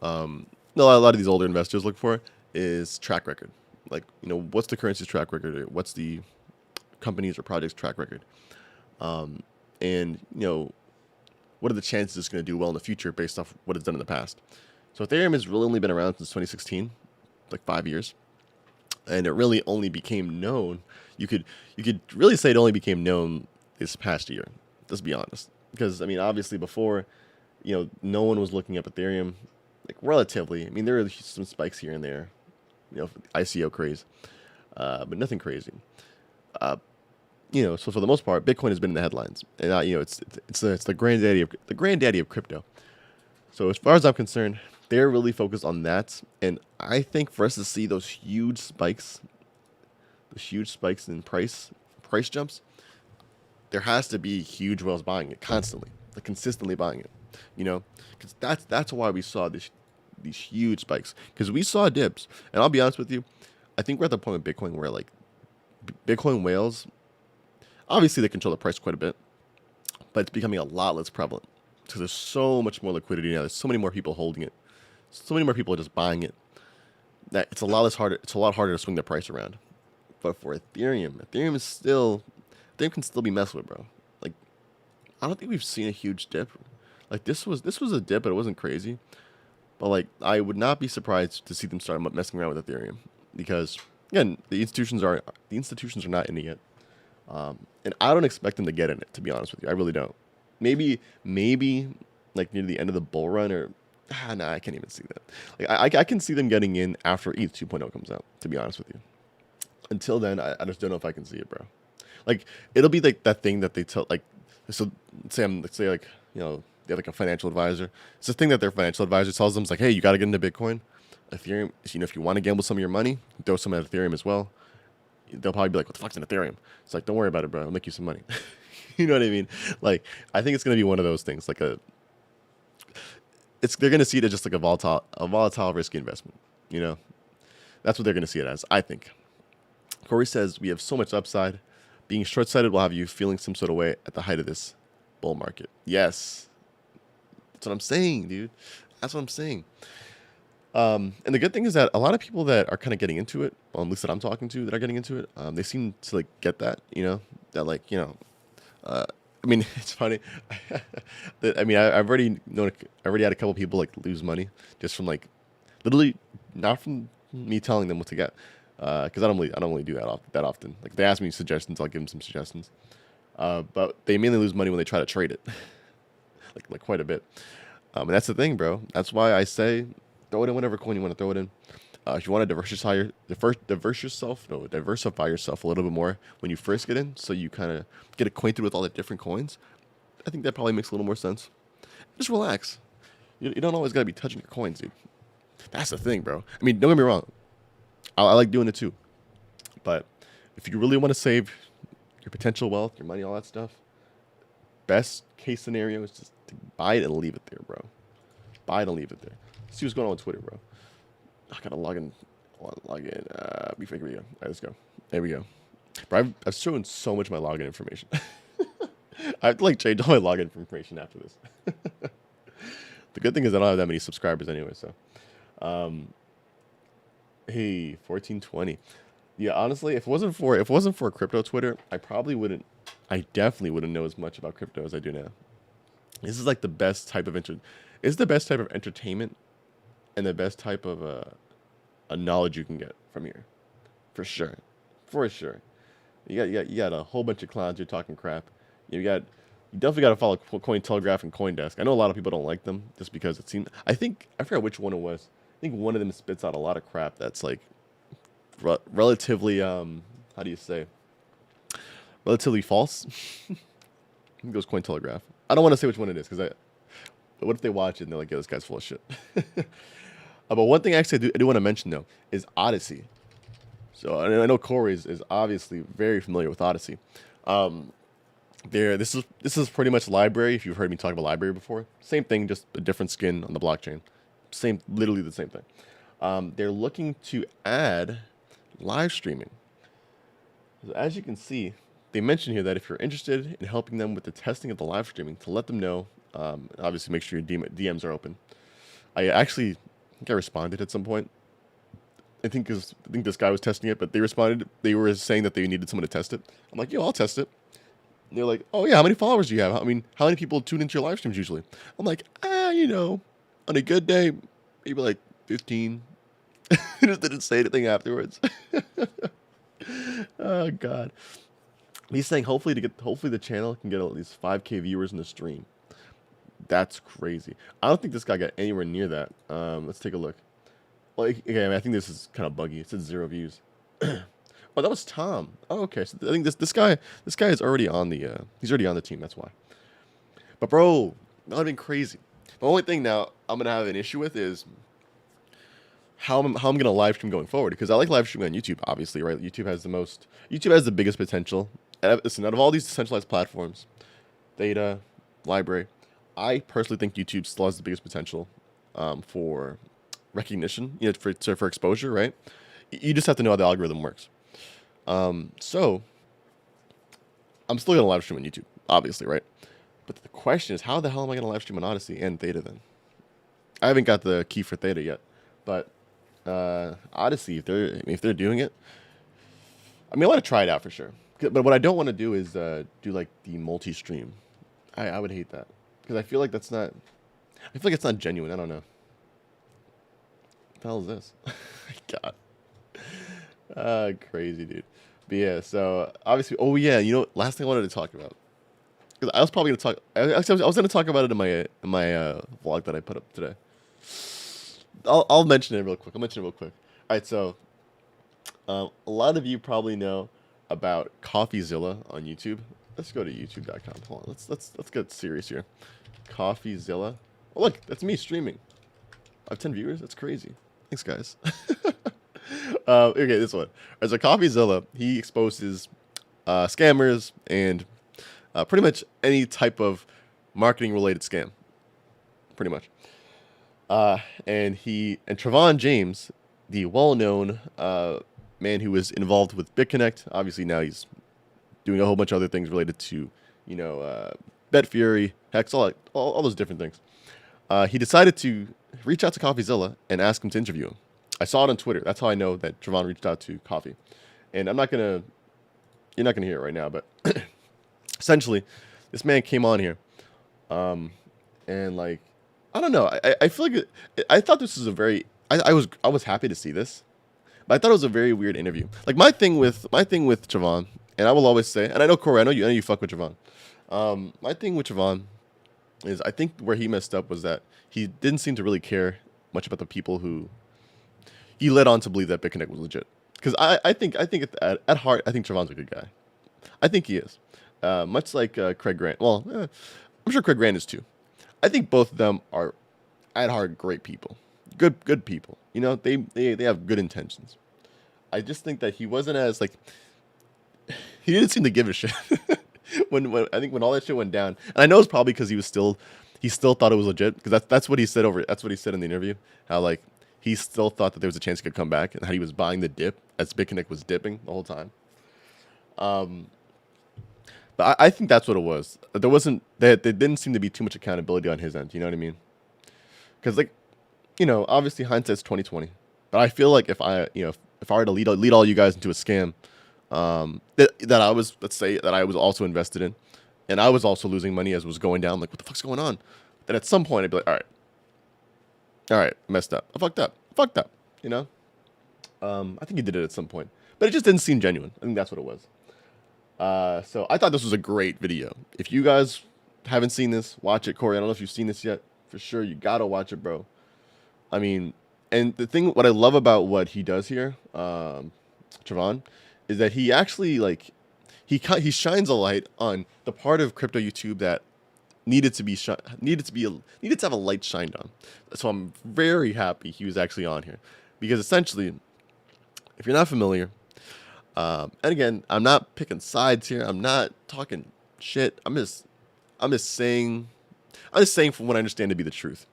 a lot of these older investors look for, is track record. Like, what's the currency's track record? What's the company's or project's track record? And what are the chances it's going to do well in the future based off what it's done in the past? So Ethereum has really only been around since 2016, like 5 years. And it really only became known. You could really say it only became known this past year. Let's be honest. Because, obviously before, no one was looking up Ethereum, like relatively. There were some spikes here and there, ICO craze, but nothing crazy. So for the most part, Bitcoin has been in the headlines, and it's the granddaddy of crypto. So as far as I'm concerned, they're really focused on that, and I think for us to see those huge spikes in price jumps, there has to be huge whales buying it constantly, like consistently buying it. Because that's why we saw these huge spikes. Because we saw dips, and I'll be honest with you, I think we're at the point with Bitcoin where like Bitcoin whales, obviously they control the price quite a bit, but it's becoming a lot less prevalent because there's so much more liquidity now. There's so many more people holding it, so many more people are just buying it. That it's a lot harder to swing the price around. But for Ethereum can still be messed with, bro. Like, I don't think we've seen a huge dip. Like, this was a dip, but it wasn't crazy. But like, I would not be surprised to see them start messing around with Ethereum because, again, the institutions are not in it yet, and I don't expect them to get in it. To be honest with you, I really don't. Maybe like near the end of the bull run, or I can't even see that. Like, I can see them getting in after ETH 2.0 comes out. To be honest with you, until then, I just don't know if I can see it, bro. Like, it'll be like that thing that they tell, like So let's say like, they have like a financial advisor. It's the thing that their financial advisor tells them is like, hey, you got to get into Bitcoin, Ethereum. If you want to gamble some of your money, throw some at Ethereum as well. They'll probably be like, what the fuck's in Ethereum? It's like, don't worry about it, bro. I'll make you some money. You know what I mean? Like, I think it's gonna be one of those things. Like they're gonna see it as just like a volatile, risky investment. You know, that's what they're gonna see it as. I think. Corey says we have so much upside. Being short-sighted will have you feeling some sort of way at the height of this bull market. Yes, that's what I'm saying, dude. That's what I'm saying. And the good thing is that a lot of people that are kind of getting into it, well, at least that I'm talking to that are getting into it, they seem to like get that, that like, I mean, it's funny. I mean, I've already had a couple people like lose money just from like, literally not from me telling them what to get. Because I don't really do that often. Like they ask me suggestions, I'll give them some suggestions. But they mainly lose money when they try to trade it, like quite a bit. And that's the thing, bro. That's why I say throw it in whatever coin you want to throw it in. If you want to diversify yourself a little bit more when you first get in, so you kind of get acquainted with all the different coins. I think that probably makes a little more sense. Just relax. You don't always gotta be touching your coins, dude. That's the thing, bro. I mean, don't get me wrong. I like doing it too. But if you really want to save your potential wealth, your money, all that stuff, best case scenario is just to buy it and leave it there, bro. Buy it and leave it there. See what's going on Twitter, bro. I gotta log in. Here we go. All right, let's go. There we go. Bro, I've shown so much of my login information. I have to like change all my login information after this. The good thing is I don't have that many subscribers anyway, so. Hey, 1420. Yeah, honestly, if it wasn't for crypto Twitter, I definitely wouldn't know as much about crypto as I do now. This is like the best type of entertainment and the best type of a knowledge you can get from here. For sure. You got a whole bunch of clowns you're talking crap. You definitely got to follow Cointelegraph and CoinDesk. I know a lot of people don't like them just because it seemed, I forgot which one it was. I think one of them spits out a lot of crap that's like relatively how do you say, relatively false. I think it goes Cointelegraph. I don't want to say which one it is because what if they watch it and they're like, yeah, this guy's full of shit. But one thing actually I do want to mention though is Odyssey. So I know Corey is obviously very familiar with Odyssey. This is pretty much Library. If you've heard me talk about Library before, same thing, just a different skin on the blockchain. Literally the same thing. They're looking to add live streaming. So as you can see, they mention here that if you're interested in helping them with the testing of the live streaming, to let them know. Obviously, make sure your DMs are open. I think I responded at some point. I think this guy was testing it, but they responded. They were saying that they needed someone to test it. I'm like, yo, I'll test it. And they're like, oh yeah, how many followers do you have? I mean, how many people tune into your live streams usually? I'm like, on a good day, maybe like 15. Just didn't say anything afterwards. Oh God. He's saying hopefully the channel can get at least 5K viewers in the stream. That's crazy. I don't think this guy got anywhere near that. Let's take a look. Well, okay, I think this is kind of buggy. It said 0 views. Oh, that was Tom. Oh, okay. So I think this guy is already on the he's already on the team. That's why. But bro, that would've been crazy. The only thing now I'm gonna have an issue with is how I'm gonna live stream going forward, because I like live streaming on YouTube, obviously, right? YouTube has the biggest potential. And listen, out of all these decentralized platforms, Theta, Library, I personally think YouTube still has the biggest potential for recognition, for exposure, right? You just have to know how the algorithm works. So I'm still gonna live stream on YouTube, obviously, right? But the question is, how the hell am I gonna live stream on Odyssey and Theta then? I haven't got the key for Theta yet, but Odyssey, if they're doing it, I mean, I want to try it out for sure. But what I don't want to do is do like the multi-stream. I would hate that because I feel like it's not genuine. I don't know. What the hell is this? God. Crazy, dude. But yeah, so obviously, oh yeah, last thing I wanted to talk about, because I was probably gonna talk. I was gonna talk about it in my vlog that I put up today. I'll mention it real quick. All right, so a lot of you probably know about CoffeeZilla on YouTube. let's go to YouTube.com. Hold on, let's get serious here. CoffeeZilla. Oh, look, that's me streaming. I have 10 viewers. That's crazy. Thanks, guys. Okay, this one. As a CoffeeZilla, he exposes scammers and pretty much any type of marketing-related scam. Pretty much. And Trevon James, the well-known man who was involved with BitConnect, obviously now he's doing a whole bunch of other things related to, BetFury, Hex, all those different things. He decided to reach out to CoffeeZilla and ask him to interview him. I saw it on Twitter. That's how I know that Trevon reached out to Coffee. And you're not gonna hear it right now, but essentially, this man came on here, and like, I don't know. I feel like I thought this was a very. I was happy to see this, but I thought it was a very weird interview. Like my thing with Trevon, and I will always say, and I know Corey, I know you fuck with Trevon. My thing with Trevon is I think where he messed up was that he didn't seem to really care much about the people who he led on to believe that BitConnect was legit. Because I think at heart, I think Trevon's a good guy. I think he is. Much like Craig Grant. Well, I'm sure Craig Grant is too. I think both of them are at heart great people. Good people. You know, they have good intentions. I just think that he wasn't as like he didn't seem to give a shit when I think when all that shit went down. And I know it's probably because he still thought it was legit, because that's what he said that's what he said in the interview. How like he still thought that there was a chance he could come back, and how he was buying the dip as BitConnect was dipping the whole time. But I think that's what it was. There didn't seem to be too much accountability on his end. You know what I mean? Because like, obviously hindsight's 20/20. But I feel like if I were to lead all you guys into a scam, that I was also invested in, and I was also losing money as it was going down. Like, what the fuck's going on? Then at some point I'd be like, all right, messed up. I fucked up. I think he did it at some point, but it just didn't seem genuine. I think that's what it was. So I thought this was a great video. If you guys haven't seen this, watch it. Corey, I don't know if you've seen this yet. For sure, you gotta watch it, bro. I mean, and what I love about what he does here, Trevon, is that he actually like he shines a light on the part of crypto YouTube that needed to have a light shined on. So I'm very happy he was actually on here, because essentially, if you're not familiar, and again, I'm not picking sides here. I'm not talking shit. I'm just saying from what I understand to be the truth.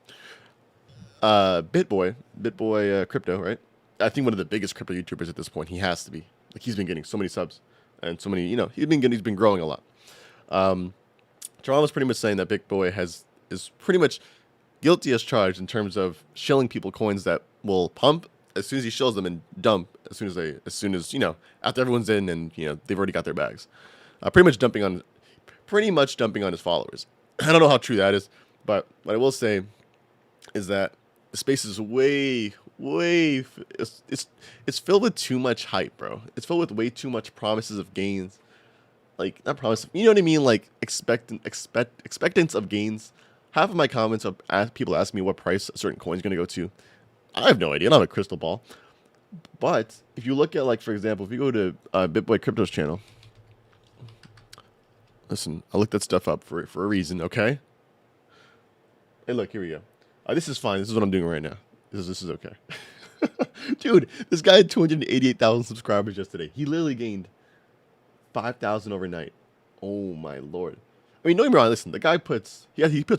BitBoy Crypto, right? I think one of the biggest crypto YouTubers at this point. He has to be. Like, he's been getting so many subs and so many. He's been growing a lot. Toronto was pretty much saying that BitBoy is pretty much guilty as charged in terms of shilling people coins that will pump as soon as he shills them and dump as soon as after everyone's in and they've already got their bags. Pretty much dumping on his followers. I don't know how true that is, but what I will say is that the space is it's filled with too much hype, bro. It's filled with way too much promises of gains. Like, not promise, you know what I mean? Like, expectance of gains. Half of my comments are people asking me what price a certain coin's going to go to. I have no idea. I don't have a crystal ball. But if you look at, like, for example, if you go to BitBoy Crypto's channel, listen, I looked that stuff up for a reason, okay? Hey, look, here we go. This is fine. This is what I'm doing right now. This is okay. Dude, this guy had 288,000 subscribers yesterday. He literally gained 5,000 overnight. Oh my lord. I mean, don't get me wrong. Listen, the guy puts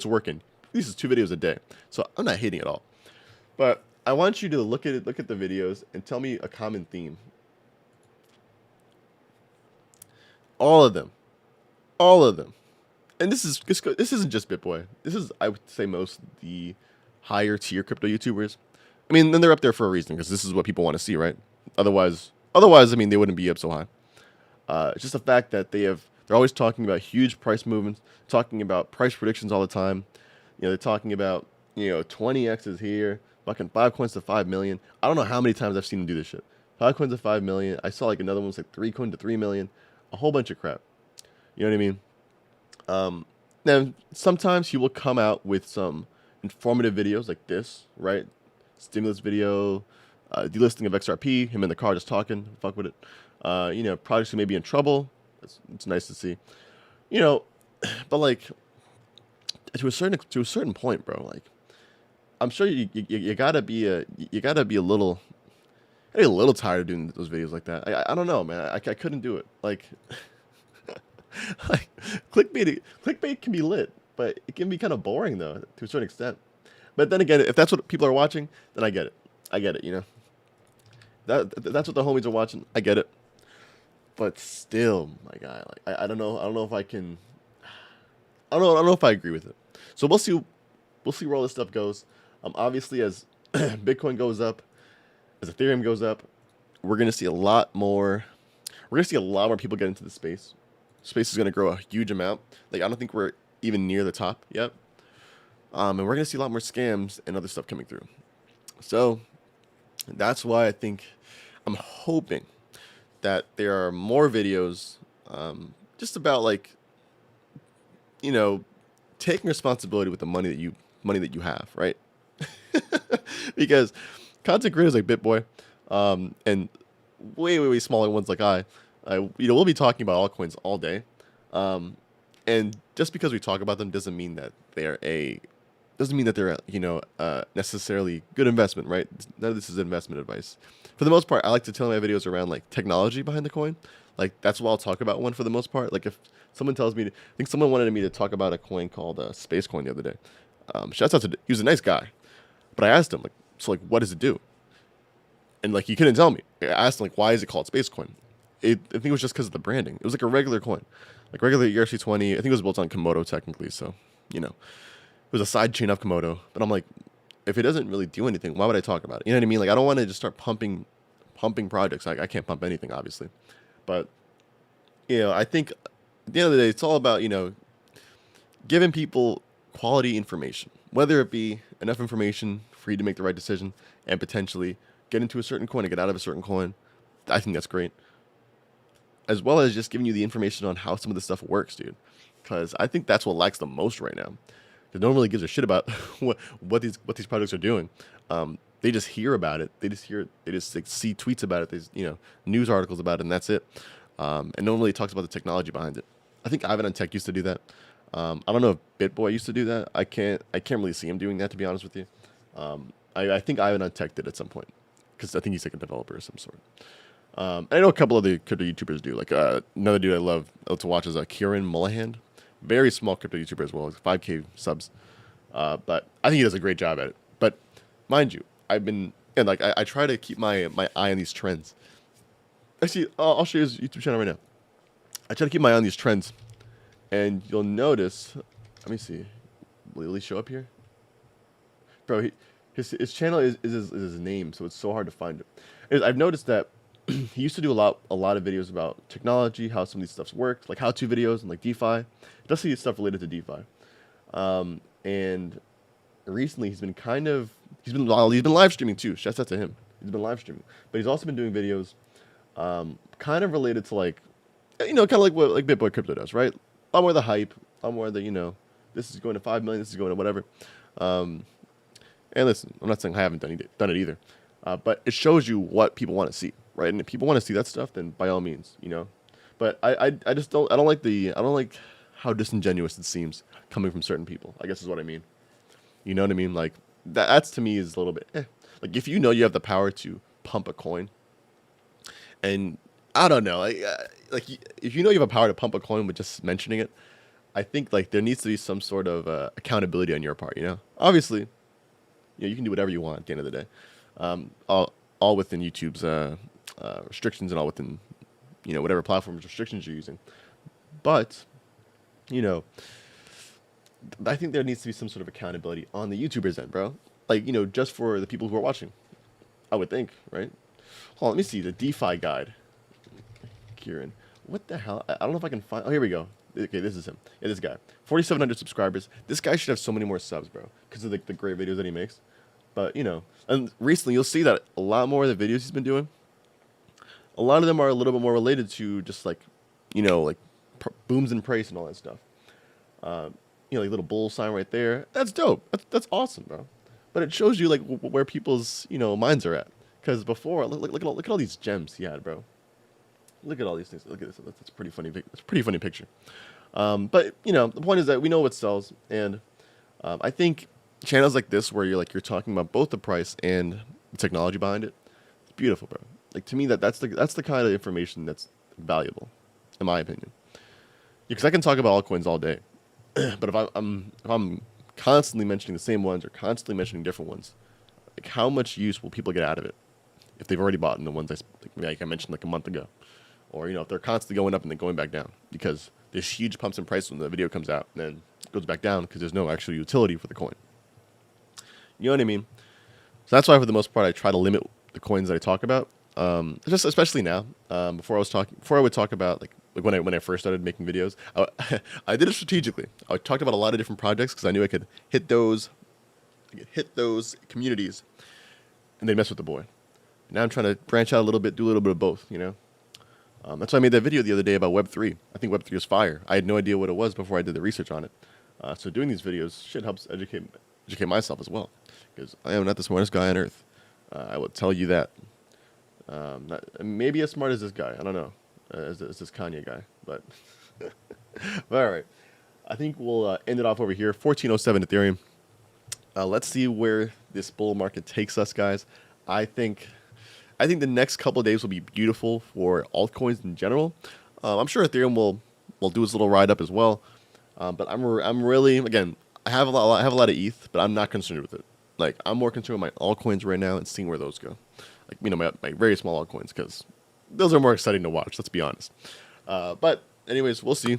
work in. This is 2 videos a day, so I'm not hating at all. But I want you to look at the videos and tell me a common theme. All of them. And this isn't just BitBoy. This is, I would say, most of the higher tier crypto YouTubers. I mean, then they're up there for a reason, because this is what people want to see, right? Otherwise, I mean, they wouldn't be up so high. It's just the fact that they're always talking about huge price movements, talking about price predictions all the time. They're talking about 20x's here, fucking 5 coins to 5 million. I don't know how many times I've seen them do this shit. 5 coins to 5 million. I saw like another one was like 3 coin to 3 million. A whole bunch of crap. You know what I mean? Now sometimes he will come out with some informative videos like this, right? Stimulus video, delisting of XRP, him in the car just talking, fuck with it. Projects who may be in trouble. It's nice to see. you know, but like to a certain point, bro. Like I'm sure you gotta be a little. I get a little tired of doing those videos like that. I don't know, man. I couldn't do it. Like, like clickbait can be lit, but it can be kind of boring though to a certain extent. But then again, if that's what people are watching, then I get it. I get it. You know, that's what the homies are watching. I get it. But still, my guy, like I don't know. I don't know if I can. I don't know if I agree with it. So we'll see. We'll see where all this stuff goes. Obviously, as Bitcoin goes up, as Ethereum goes up, we're gonna see a lot more. We're gonna see a lot more people get into the space. Space is gonna grow a huge amount. Like I don't think we're even near the top yet. And we're gonna see a lot more scams and other stuff coming through. So that's why I think I'm hoping that there are more videos, just about like taking responsibility with the money that you have, right? Because content creators like BitBoy, and way smaller ones like we'll be talking about altcoins all day, and just because we talk about them doesn't mean that they're necessarily good investment, right? None of this is investment advice. For the most part, I like to tell my videos around like technology behind the coin. Like that's what I'll talk about one for the most part. Like if someone tells me, I think someone wanted me to talk about a coin called Space Coin the other day. Shouts out to he was a nice guy, but I asked him what does it do? And like he couldn't tell me. I asked him why is it called Space Coin? I think it was just because of the branding. It was like a regular coin, like regular ERC20. I think it was built on Komodo technically, so it was a side chain of Komodo. But I'm like, if it doesn't really do anything, why would I talk about it? You know what I mean? Like I don't want to just start pumping projects. Like I can't pump anything, obviously, but I think at the end of the day, it's all about giving people quality information, whether it be enough information for you to make the right decision and potentially get into a certain coin and get out of a certain coin. I think that's great. As well as just giving you the information on how some of this stuff works, dude. Because I think that's what lacks the most right now. Because no one really gives a shit about what these projects are doing. They just hear about it. They just like, see tweets about it. There's news articles about it, and that's it. And no one really talks about the technology behind it. I think Ivan on Tech used to do that. I don't know if BitBoy used to do that. I can't really see him doing that, to be honest with you. I think Ivan on Tech did at some point because I think he's like a developer of some sort. I know a couple other crypto YouTubers do. Like another dude I love to watch is Kieran Mullahan. Very small crypto YouTuber as well, like 5K subs. But I think he does a great job at it. But mind you, I try to keep my eye on these trends. Actually, I'll show you his YouTube channel right now. I try to keep my eye on these trends, and you'll notice. Let me see. Will he show up here, bro? His channel is his name, so it's so hard to find it. I've noticed that he used to do a lot of videos about technology, how some of these stuffs works, like how-to videos and like DeFi. He does see stuff related to DeFi, and recently he's been live streaming too. Shouts out to him. He's been live streaming, but he's also been doing videos, kind of related to like, kind of like what like BitBoy Crypto does, right? A lot more of the hype, a lot more of the this is going to 5 million, this is going to whatever. And listen, I'm not saying I haven't done it either, but it shows you what people want to see, right? And if people want to see that stuff, then by all means, But I just don't like how disingenuous it seems coming from certain people, I guess is what I mean. You know what I mean? Like that's to me is a little bit like if you have the power to pump a coin, and I don't know, like if you have a power to pump a coin with just mentioning it, I think like there needs to be some sort of accountability on your part. Obviously, you can do whatever you want at the end of the day, all within YouTube's restrictions and all within whatever platform's restrictions you're using. But I think there needs to be some sort of accountability on the YouTubers end, bro. Like just for the people who are watching, I would think, right? Hold on, let me see the DeFi guide. Kieran, what the hell? I don't know if I can find. Oh, here we go. Okay, this is him. Yeah, this guy. 4,700 subscribers. This guy should have so many more subs, bro, because of the great videos that he makes. But and recently you'll see that a lot more of the videos he's been doing, a lot of them are a little bit more related to just like, like booms in price and all that stuff. Like little bull sign right there. That's dope. That's awesome, bro. But it shows you like where people's minds are at. Because before, look at all these gems he had, bro. Look at all these things. Look at this. That's a pretty funny. That's a pretty funny picture. But the point is that we know what sells, and I think channels like this where you're talking about both the price and the technology behind it, it's beautiful, bro. Like to me, that's the kind of information that's valuable, in my opinion. Because I can talk about altcoins all day, but if I'm constantly mentioning the same ones or constantly mentioning different ones, like how much use will people get out of it if they've already bought in the ones like I mentioned like a month ago, or if they're constantly going up and then going back down because there's huge pumps in price when the video comes out and then it goes back down because there's no actual utility for the coin. You know what I mean? So that's why for the most part I try to limit the coins that I talk about. Just especially now. Before I would talk about like when I first started making videos, I did it strategically. I talked about a lot of different projects because I knew I could hit those communities, and they mess with the boy. Now I'm trying to branch out a little bit, do a little bit of both. That's why I made that video the other day about Web3. I think Web3 is fire. I had no idea what it was before I did the research on it. So doing these videos helps educate myself as well, because I am not the smartest guy on earth. I will tell you that. Maybe as smart as this guy. I don't know, as this Kanye guy. But, but all right. I think we'll end it off over here. 1407 Ethereum. Let's see where this bull market takes us, guys. I think the next couple of days will be beautiful for altcoins in general. I'm sure Ethereum will do its little ride up as well. But I'm really, again, I have a lot of ETH, but I'm not concerned with it. Like I'm more concerned with my altcoins right now and seeing where those go. Like my very small altcoins, because those are more exciting to watch. Let's be honest. But anyways, we'll see.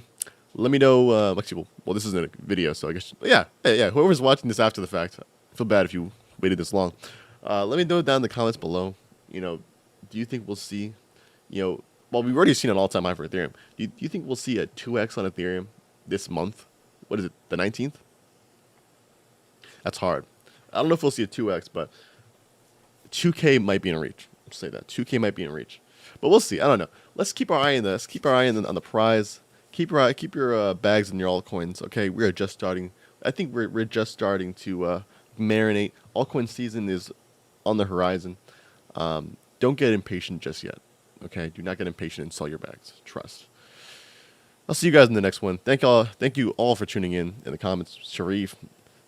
Let me know. Actually, well, this isn't a video, so I guess yeah. Whoever's watching this after the fact, I feel bad if you waited this long. Let me know down in the comments below. Do you think we'll see? Well, we've already seen an all-time high for Ethereum. Do you think we'll see a 2x on Ethereum this month? What is it? The 19th? That's hard. I don't know if we'll see a 2x, but 2K might be in reach. I'll say that 2K might be in reach, but we'll see. I don't know. Let's keep our eye on this. Keep our eye on the prize. Keep your bags and your altcoins. Okay, we are just starting. I think we're just starting to marinate. Altcoin season is on the horizon. Don't get impatient just yet. Okay, do not get impatient and sell your bags. Trust. I'll see you guys in the next one. Thank you all for tuning in the comments. Sharif,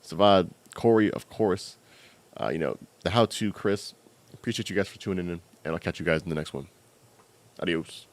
Savad, Corey, of course. The how-to, Chris. Appreciate you guys for tuning in, and I'll catch you guys in the next one. Adios.